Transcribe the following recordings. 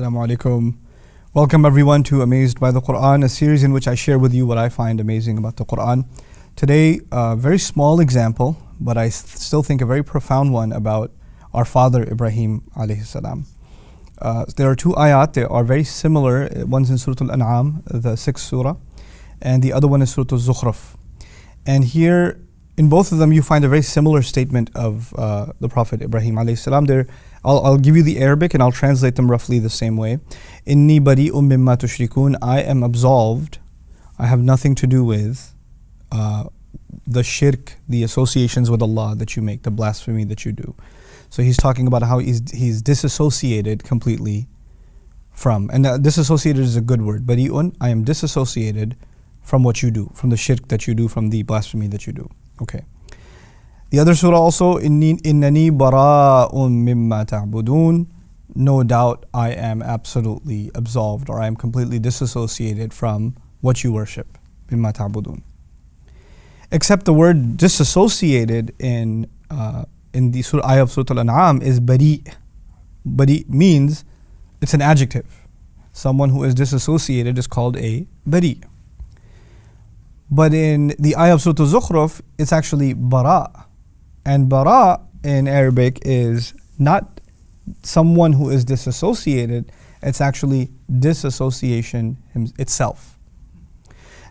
Assalamu alaikum. Welcome everyone to Amazed by the Qur'an, a series in which I share with you what I find amazing about the Qur'an. Today, a very small example, but I still think a very profound one about our father Ibrahim alayhi salam. There are two ayat, they are very similar. One's in Surah Al-An'am, the 6th surah, and the other one is Surah Al-Zukhruf. And here, in both of them, you find a very similar statement of the Prophet Ibrahim alayhi salam. I'll give you the Arabic and I'll translate them roughly the same way. Inni bari'um mimma tushrikun. I am absolved. I have nothing to do with the shirk, the associations with Allah that you make, the blasphemy that you do. So he's talking about how he's disassociated completely from, and disassociated is a good word. Bari'un, I am disassociated from what you do, from the shirk that you do, from the blasphemy that you do. Okay. The other surah also, innani bara'un mimma ta'budun. No doubt I am absolutely absolved, or I am completely disassociated from what you worship. Mimma ta'budun. Except the word disassociated in the surah, ayah of Surah Al-An'am is bari'. Bari' means, it's an adjective. Someone who is disassociated is called a bari'. But in the ayah of Surah Al-Zukhruf, it's actually bara'. And bara' in Arabic is not someone who is disassociated, it's actually disassociation itself.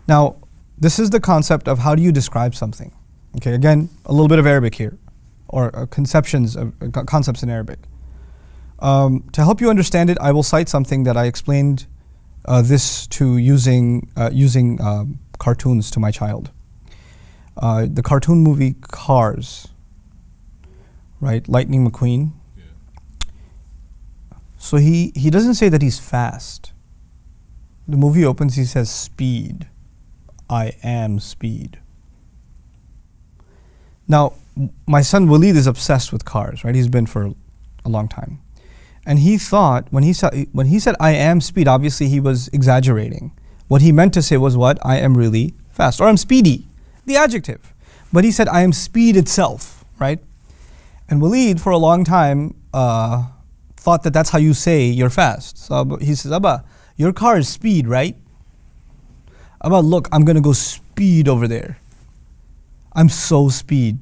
Now, this is the concept of how do you describe something. Okay, again, a little bit of Arabic here, or concepts in Arabic. To help you understand it, I will cite something that I explained this to using cartoons to my child. The cartoon movie Cars, right? Lightning McQueen. Yeah. So he doesn't say that he's fast. The movie opens, he says speed. I am speed. Now, my son Walid is obsessed with cars, right? He's been for a long time. And he thought, when he said I am speed, obviously he was exaggerating. What he meant to say was what? I am really fast, or I'm speedy, the adjective. But he said I am speed itself, right? And Walid, for a long time, thought that that's how you say you're fast. So he says, Abba, your car is speed, right? Abba, look, I'm going to go speed over there. I'm so speed.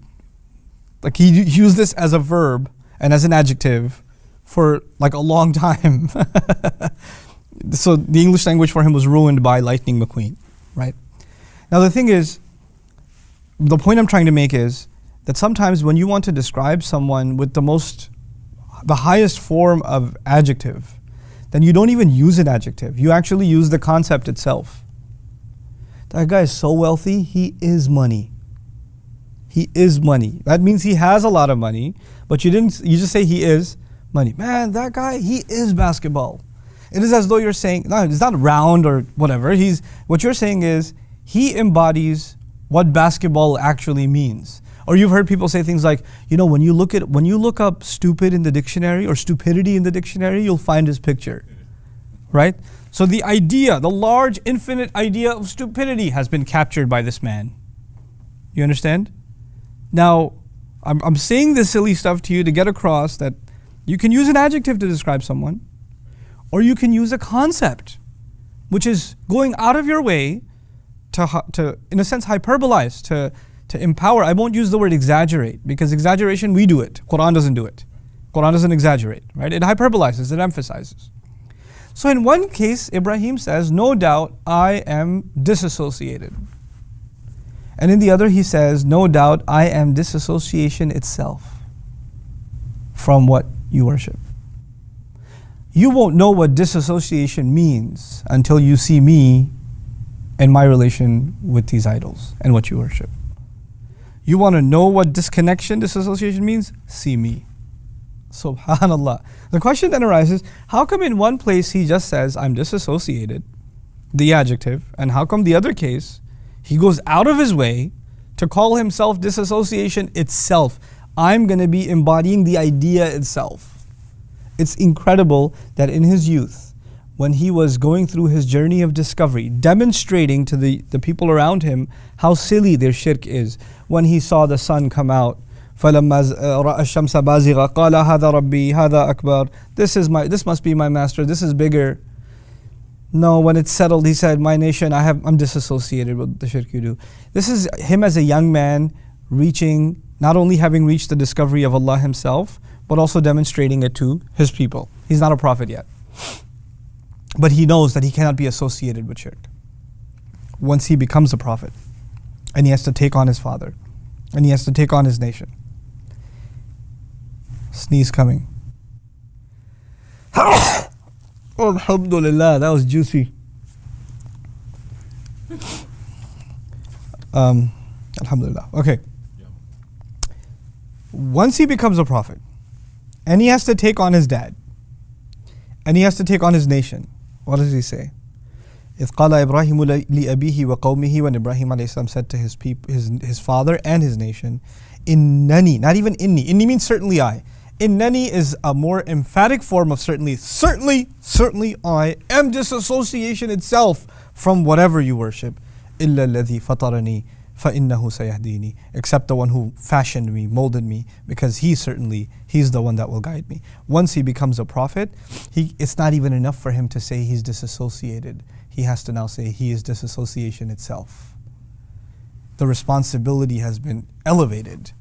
Like he used this as a verb and as an adjective for like a long time. So the English language for him was ruined by Lightning McQueen, right? Now the thing is, the point I'm trying to make is that sometimes when you want to describe someone with the highest form of adjective, then you don't even use an adjective. You actually use the concept itself. That guy is so wealthy, he is money. He is money. That means he has a lot of money, but you just say he is money. Man, that guy, he is basketball. It is as though you're saying, no, it's not round or whatever. What you're saying is, he embodies what basketball actually means. Or you've heard people say things like, when you look up stupid in the dictionary or stupidity in the dictionary, you'll find his picture, right? So the idea, the large infinite idea of stupidity has been captured by this man. You understand? Now, I'm saying this silly stuff to you to get across that you can use an adjective to describe someone, or you can use a concept, which is going out of your way to in a sense, hyperbolize, to empower. I won't use the word exaggerate, because exaggeration, we do it. Qur'an doesn't do it. Qur'an doesn't exaggerate, right? It hyperbolizes, it emphasizes. So in one case, Ibrahim says, no doubt I am disassociated. And in the other, he says, no doubt I am disassociation itself from what you worship. You won't know what disassociation means until you see me and my relation with these idols and what you worship. You want to know what disconnection, disassociation means? See me. Subhanallah. The question then arises, how come in one place he just says, I'm disassociated, the adjective, and how come the other case, he goes out of his way to call himself disassociation itself? I'm going to be embodying the idea itself. It's incredible that in his youth, when he was going through his journey of discovery, demonstrating to the people around him how silly their shirk is, when he saw the sun come out فَلَمَّا رَأَى الشَّمْسَ بَازِغَةً قَالَ هَذَا رَبِّي هَذَا أَكْبَرُ. This must be my master, this is bigger. No, when it's settled, he said, my nation, I'm disassociated with the shirk you do. This is him as a young man reaching, not only having reached the discovery of Allah himself, but also demonstrating it to his people. He's not a prophet yet. But he knows that he cannot be associated with shirk. Once he becomes a prophet, and he has to take on his father, and he has to take on his nation. Sneeze coming. Alhamdulillah, that was juicy. Alhamdulillah. Okay. Once he becomes a prophet, and he has to take on his dad, and he has to take on his nation, what does he say? إِذْ قَالَ إِبْرَاهِيمُ لِأَبِيهِ وَقَوْمِهِ, when Ibrahim ﷺ said to his people, his father and his nation, إِنَّنِي, not even inni. Inni means certainly I. Innani is a more emphatic form of certainly. Certainly I am disassociation itself from whatever you worship. إِلَّا الَّذِي فَطَرَنِي فَإِنَّهُ سَيَهْدِينِ, except the one who fashioned me, molded me, because he's the one that will guide me. Once he becomes a prophet, it's not even enough for him to say he's disassociated. He has to now say he is disassociation itself. The responsibility has been elevated,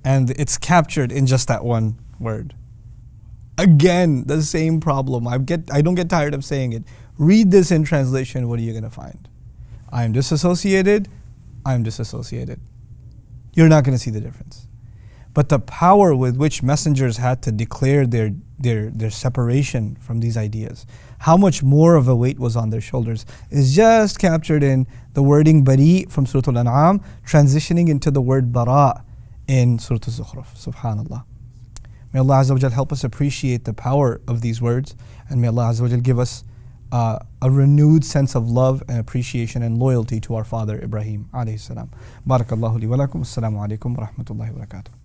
and it's captured in just that one word. Again, the same problem. I don't get tired of saying it. Read this in translation, what are you going to find? I am disassociated, I am disassociated. You're not going to see the difference. But the power with which messengers had to declare their separation from these ideas, how much more of a weight was on their shoulders, is just captured in the wording bari from Surah Al-An'am, transitioning into the word bara in Surah Al-Zukhruf. Subhanallah. May Allah Azza wa Jal help us appreciate the power of these words, and may Allah Azza wa Jal give us a renewed sense of love and appreciation and loyalty to our father Ibrahim alayhi salam. Barakallahu li wa lakum. Assalamu alaikum wa rahmatullahi wa barakatuh.